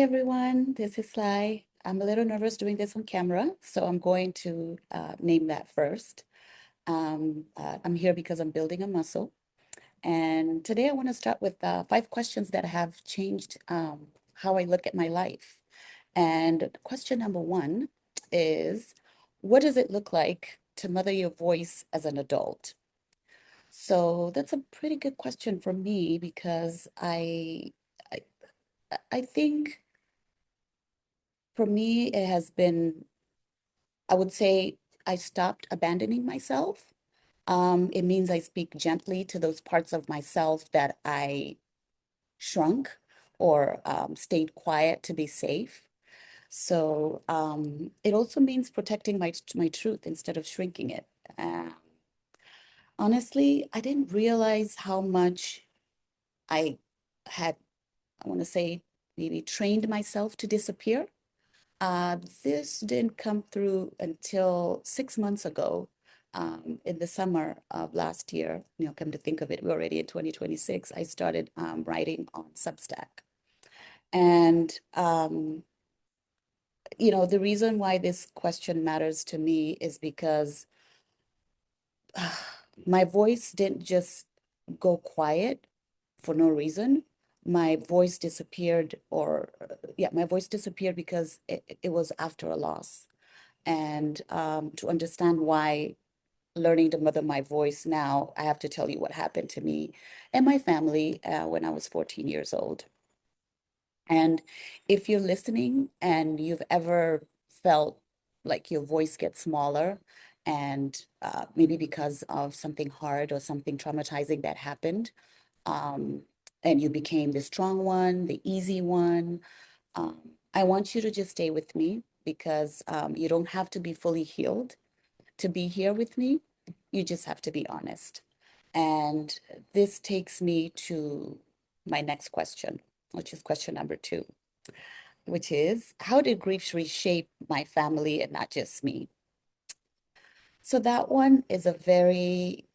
everyone, this is Sly. I'm a little nervous doing this on camera, so I'm going to name that first. I'm here because I'm building a muscle. And today I want to start with 5 questions that have changed how I look at my life. And question number one is, what does it look like to mother your voice as an adult? So that's a pretty good question for me because I, I think for me, it has been, I would say I stopped abandoning myself. It means I speak gently to those parts of myself that I shrunk or stayed quiet to be safe. So it also means protecting my truth instead of shrinking it. Uh, Honestly, I didn't realize how much I had, I want to say, maybe trained myself to disappear. This didn't come through until 6 months ago, in the summer of last year. Come to think of it, we're already in 2026. I started writing on Substack. And, the reason why this question matters to me is because my voice didn't just go quiet for no reason. My voice disappeared, my voice disappeared because it was after a loss. And to understand why learning to mother my voice now, I have to tell you what happened to me and my family when I was 14 years old. And if you're listening and you've ever felt like your voice gets smaller, and maybe because of something hard or something traumatizing that happened, um, and you became the strong one, the easy one, I want you to just stay with me because you don't have to be fully healed to be here with me. You just have to be honest. And this takes me to my next question, which is question number two, which is, how did grief reshape my family and not just me? So that one is a very,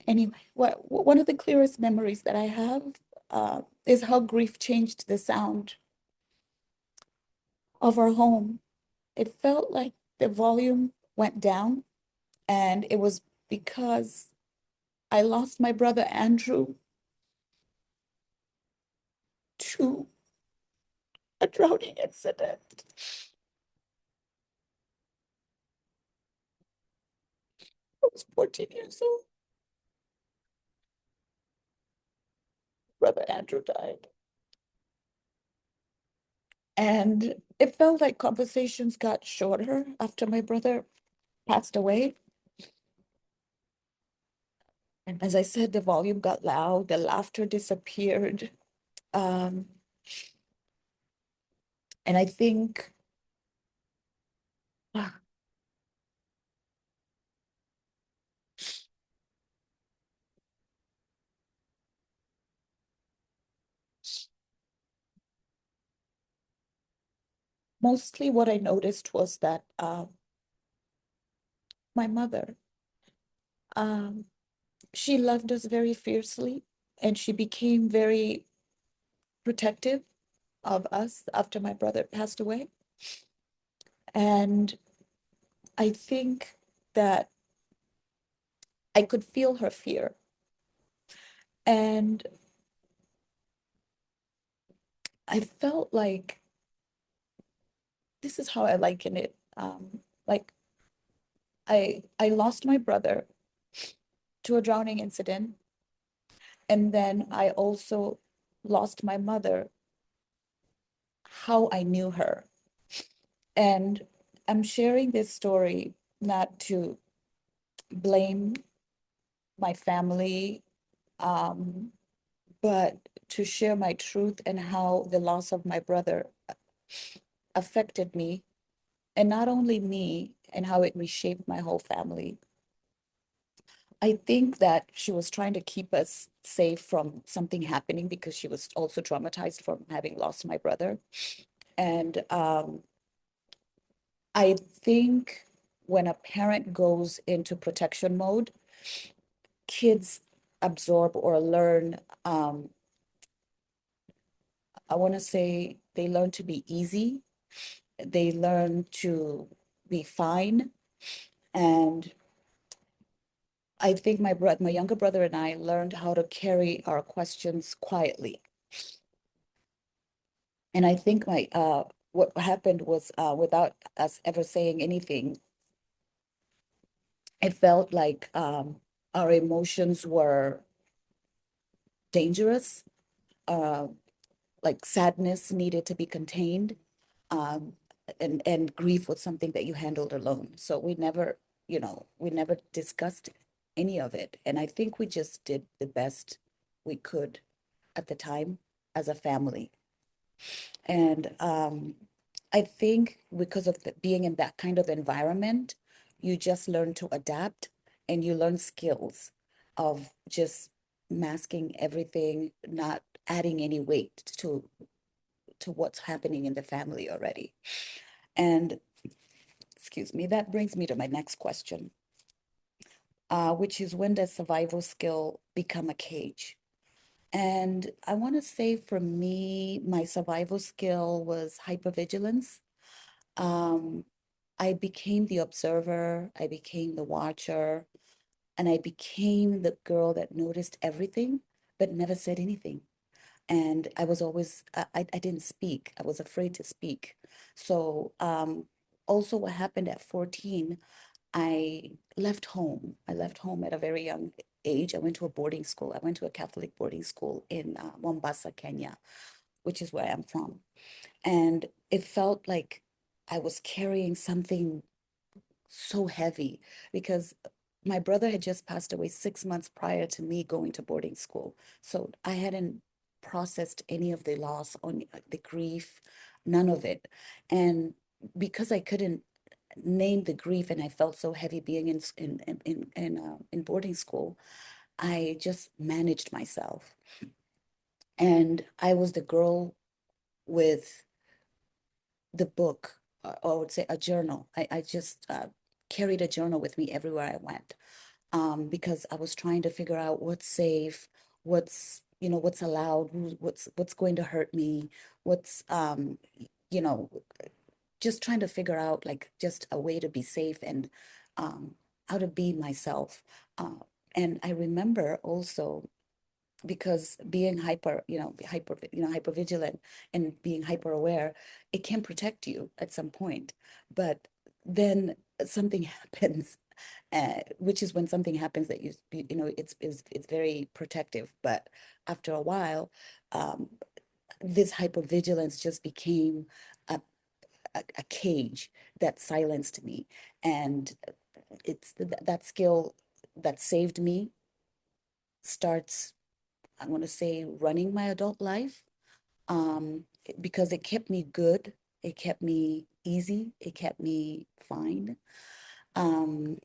anyway, one of the clearest memories that I have is how grief changed the sound of our home. It felt like the volume went down, and it was because I lost my brother Andrew to a drowning incident. I was 14 years old. Brother Andrew died. And it felt like conversations got shorter after my brother passed away. And as I said, the volume got loud, the laughter disappeared. Um, and I think ah, mostly what I noticed was that my mother, um, she loved us very fiercely, and she became very protective of us after my brother passed away. And I think that I could feel her fear. And I felt like this is how I liken it. Like I lost my brother to a drowning incident, and then I also lost my mother, how I knew her. And I'm sharing this story not to blame my family, um, but to share my truth and how the loss of my brother affected me, and not only me, and how it reshaped my whole family. I think that she was trying to keep us safe from something happening because she was also traumatized from having lost my brother. And I think when a parent goes into protection mode, kids absorb or learn, I want to say they learn to be easy, they learn to be fine. And I think my younger brother and I learned how to carry our questions quietly. And I think what happened was, without us ever saying anything, it felt like, our emotions were dangerous. Uh, like sadness needed to be contained, um, and grief was something that you handled alone. So we never discussed any of it. And I think we just did the best we could at the time as a family. And I think because of being in that kind of environment, you just learn to adapt and you learn skills of just masking everything, not adding any weight to what's happening in the family already. And excuse me, that brings me to my next question, which is, when does survival skill become a cage? And I want to say, for me, my survival skill was hypervigilance. Um, I became the observer, I became the watcher, and I became the girl that noticed everything but never said anything. And I was always, I didn't speak. I was afraid to speak. So, also what happened at 14, I left home. I left home at a very young age. I went to a boarding school. I went to a Catholic boarding school in Mombasa, Kenya, which is where I'm from. And it felt like I was carrying something so heavy, because my brother had just passed away 6 months prior to me going to boarding school. So I hadn't processed any of the loss, on the grief, none of it. And because I couldn't name the grief, and I felt so heavy being in boarding school, I just managed myself. And I was the girl with the book, or I would say a journal. I just carried a journal with me everywhere I went, because I was trying to figure out what's safe, what's allowed, what's going to hurt me, what's, you know, just trying to figure out, like, just a way to be safe, and um, how to be myself. Uh, and I remember also, because being hyper vigilant and being hyper aware, it can protect you at some point. But then something happens, which is when something happens that it's very protective. But after a while, um, this hypervigilance just became a, a cage that silenced me. And that skill that saved me starts, I want to say, running my adult life, because it kept me good, it kept me easy, it kept me fine. Um,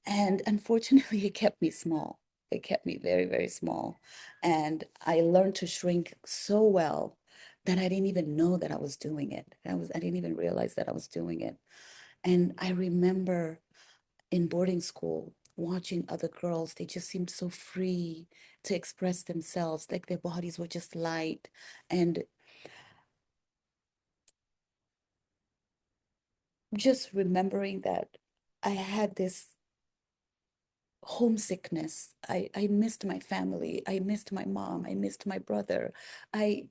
and unfortunately, it kept me small. It kept me very, very small. And I learned to shrink so well that I didn't even know that I was doing it. I didn't even realize that I was doing it. And I remember in boarding school, watching other girls, they just seemed so free to express themselves, like their bodies were just light. And just remembering that I had this homesickness. I missed my family. I missed my mom. I missed my brother. I,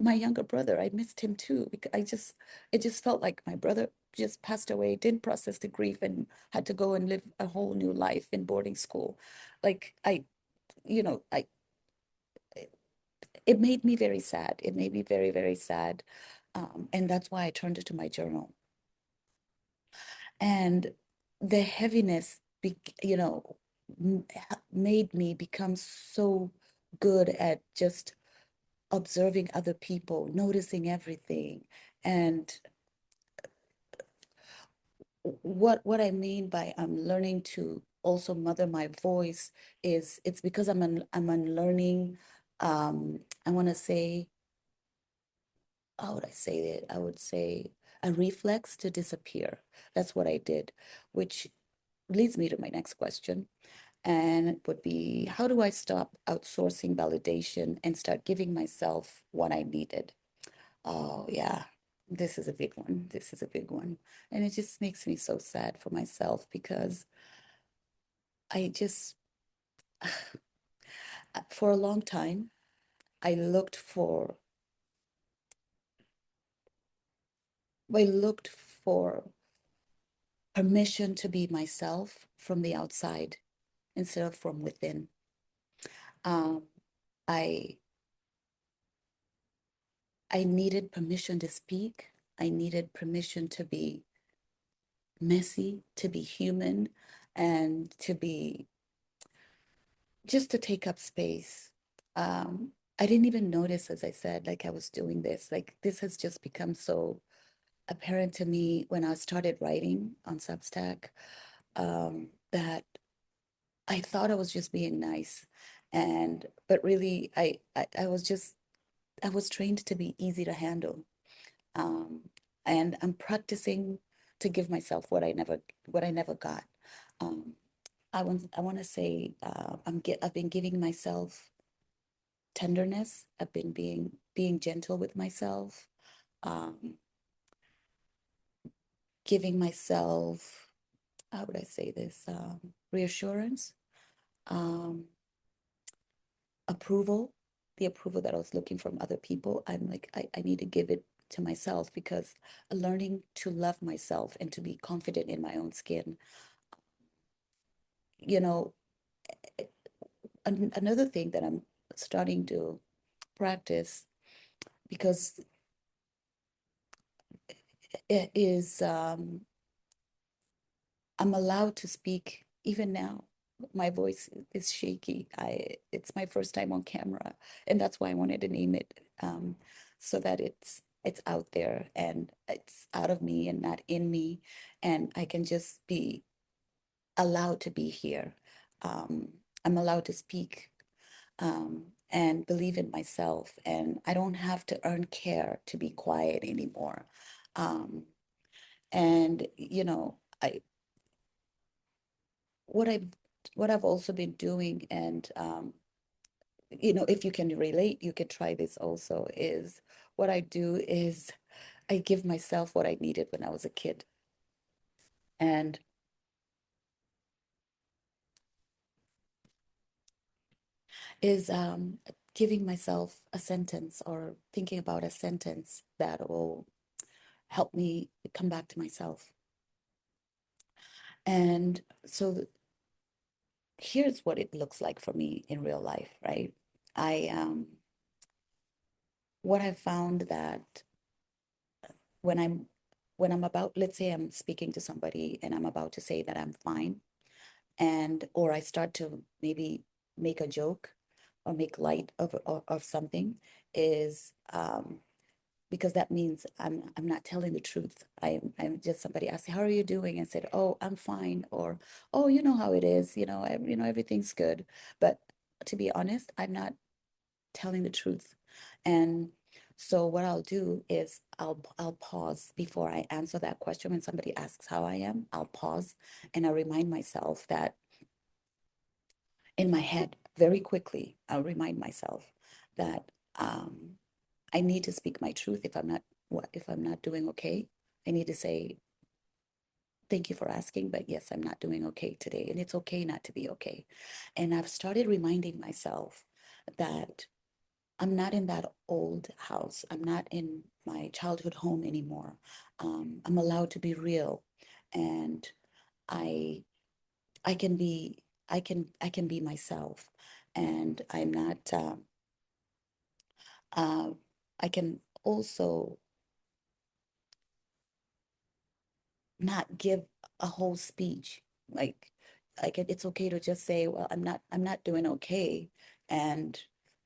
my younger brother, I missed him too, because it just felt like my brother just passed away, didn't process the grief, and had to go and live a whole new life in boarding school. Like I it made me very sad. It made me very, very sad. And that's why I turned it to my journal. And the heaviness, made me become so good at just observing other people, noticing everything. And what I mean by I'm learning to also mother my voice is, it's because I'm unlearning. I want to say, how would I say it? I would say a reflex to disappear. That's what I did, which leads me to my next question. And it would be, how do I stop outsourcing validation and start giving myself what I needed? Oh, yeah, this is a big one. This is a big one. And it just makes me so sad for myself because I just, for a long time, I looked for, I looked for permission to be myself from the outside instead of from within. Um, I I needed permission to speak. I needed permission to be messy, to be human, and to be just to take up space. I didn't even notice, as I said, like I was doing this. Like this has just become so apparent to me when I started writing on Substack, that I thought I was just being nice. And but really I was just I was trained to be easy to handle. Um, and I'm practicing to give myself what I never got. Um, I want to say I've been giving myself tenderness. I've been being gentle with myself, um, giving myself, how would I say this, reassurance, um, approval, the approval that I was looking from other people. I'm like, I need to give it to myself because learning to love myself and to be confident in my own skin. You know, another thing that I'm starting to practice because it is I'm allowed to speak even now. My voice is shaky. It's my first time on camera, and that's why I wanted to name it, so that it's out there and it's out of me and not in me, and I can just be allowed to be here. Um, I'm allowed to speak, and believe in myself, and I don't have to earn care to be quiet anymore. Um, and I what I've what I've also been doing, and if you can relate, you can try this also, is what I do is I give myself what I needed when I was a kid. And is giving myself a sentence or thinking about a sentence that will help me come back to myself. And so here's what it looks like for me in real life, right? I What I found that when I'm about, let's say I'm speaking to somebody and I'm about to say that I'm fine, and or I start to maybe make a joke or make light of something, is because that means I'm not telling the truth. I'm just, somebody asked, how are you doing? And said, oh, I'm fine, or oh, you know how it is, everything's good. But to be honest, I'm not telling the truth. And so what I'll do is I'll pause before I answer that question. When somebody asks how I am, I'll pause and I remind myself that, in my head, very quickly, I'll remind myself that I need to speak my truth. If I'm not doing okay, I need to say, thank you for asking, but yes, I'm not doing okay today. And it's okay not to be okay. And I've started reminding myself that I'm not in that old house. I'm not in my childhood home anymore. I'm allowed to be real, and I I can be I can be myself, and I'm not. Uh, I can also not give a whole speech. Like it's okay to just say, well, I'm not doing okay. And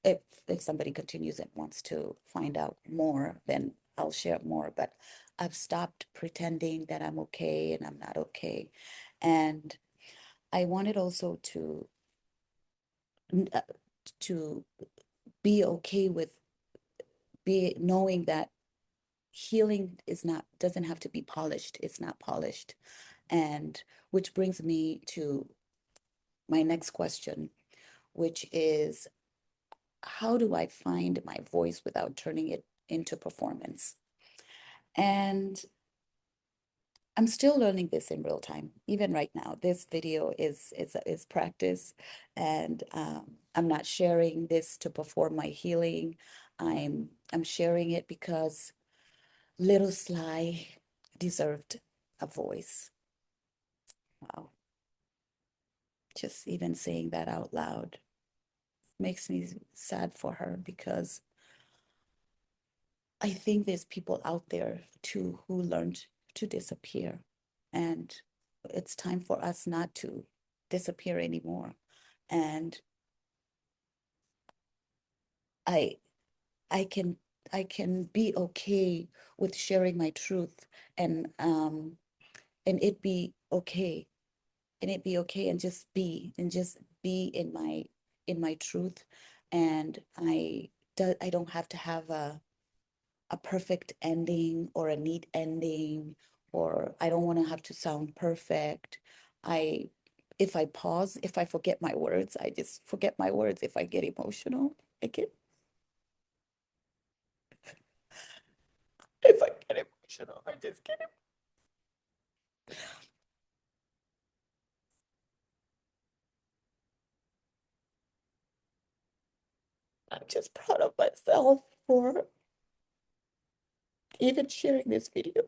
if somebody continues and wants to find out more, then I'll share more. But I've stopped pretending that I'm okay and I'm not okay. And I wanted also uh, to be okay with be knowing that healing doesn't have to be polished. It's not polished. And which brings me to my next question, which is how do I find my voice without turning it into performance? And I'm still learning this in real time, even right now. This video is practice, and I'm not sharing this to perform my healing. I'm sharing it because little Sly deserved a voice. Wow, just even saying that out loud makes me sad for her because I think there's people out there too who learned to disappear. And it's time for us not to disappear anymore. And I I can I can be okay with sharing my truth and it be okay and it be okay and just be in my truth. And I don't have to have a perfect ending or a neat ending, or I don't want to have to sound perfect. I, if I pause, if I forget my words, I just forget my words. If I get emotional, I get, if I get emotional, I just get it. I'm just proud of myself for even sharing this video.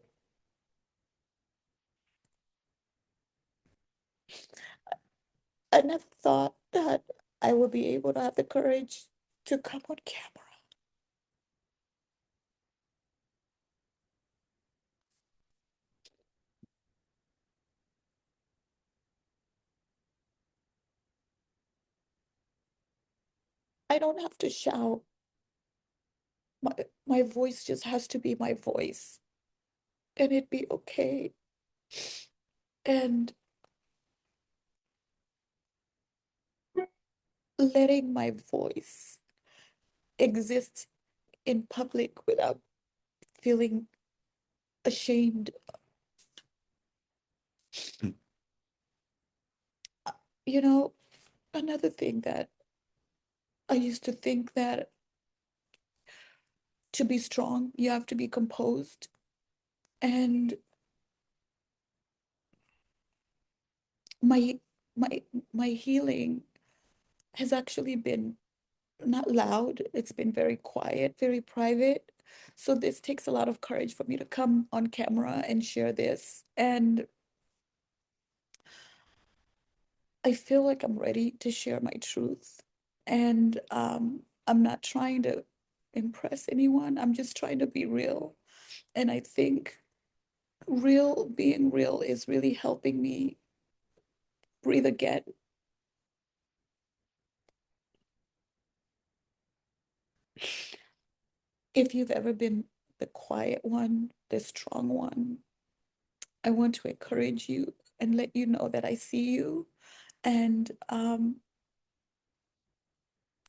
I never thought that I would be able to have the courage to come on camera. I don't have to shout. My voice just has to be my voice and it'd be okay. And letting my voice exist in public without feeling ashamed. You know, another thing that I used to think that to be strong, you have to be composed. And my my my healing has actually been not loud. It's been very quiet, very private. So this takes a lot of courage for me to come on camera and share this. And I feel like I'm ready to share my truth. And I'm not trying to impress anyone. I'm just trying to be real. And I think being real is really helping me breathe again. If you've ever been the quiet one, the strong one, I want to encourage you and let you know that I see you. And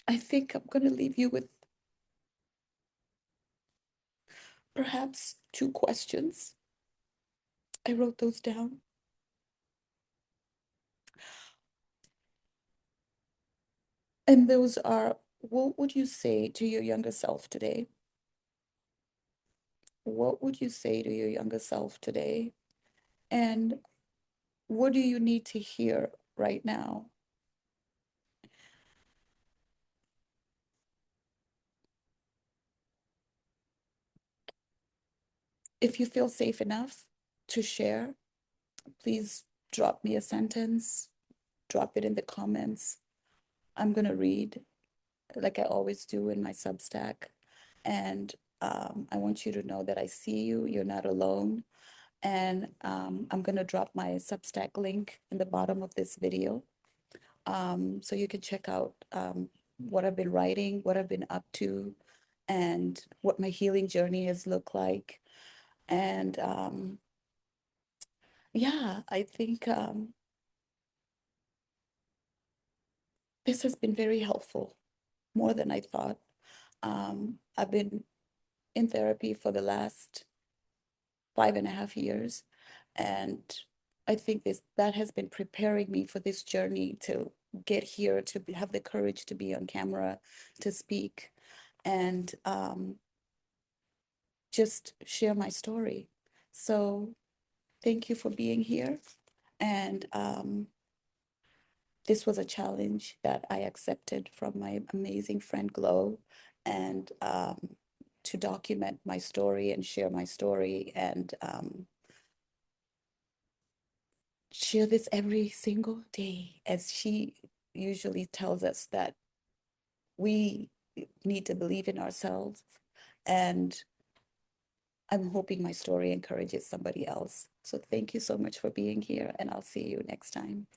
I think I'm going to leave you with perhaps two questions. I wrote those down. And those are, what would you say to your younger self today? What would you say to your younger self today? And what do you need to hear right now? If you feel safe enough to share, please drop me a sentence, drop it in the comments. I'm going to read like I always do in my Substack. And I want you to know that I see you. You're not alone. And I'm going to drop my Substack link in the bottom of this video. So you can check out what I've been writing, what I've been up to, and what my healing journey has looked like. And yeah, I think this has been very helpful, more than I thought. I've been in therapy for the last 5.5 years. And I think that has been preparing me for this journey to get here, to have the courage to be on camera, to speak, and just share my story. So thank you for being here. And this was a challenge that I accepted from my amazing friend Glow, and to document my story and share my story, and share this every single day, as she usually tells us that we need to believe in ourselves. And I'm hoping my story encourages somebody else. So thank you so much for being here, and I'll see you next time.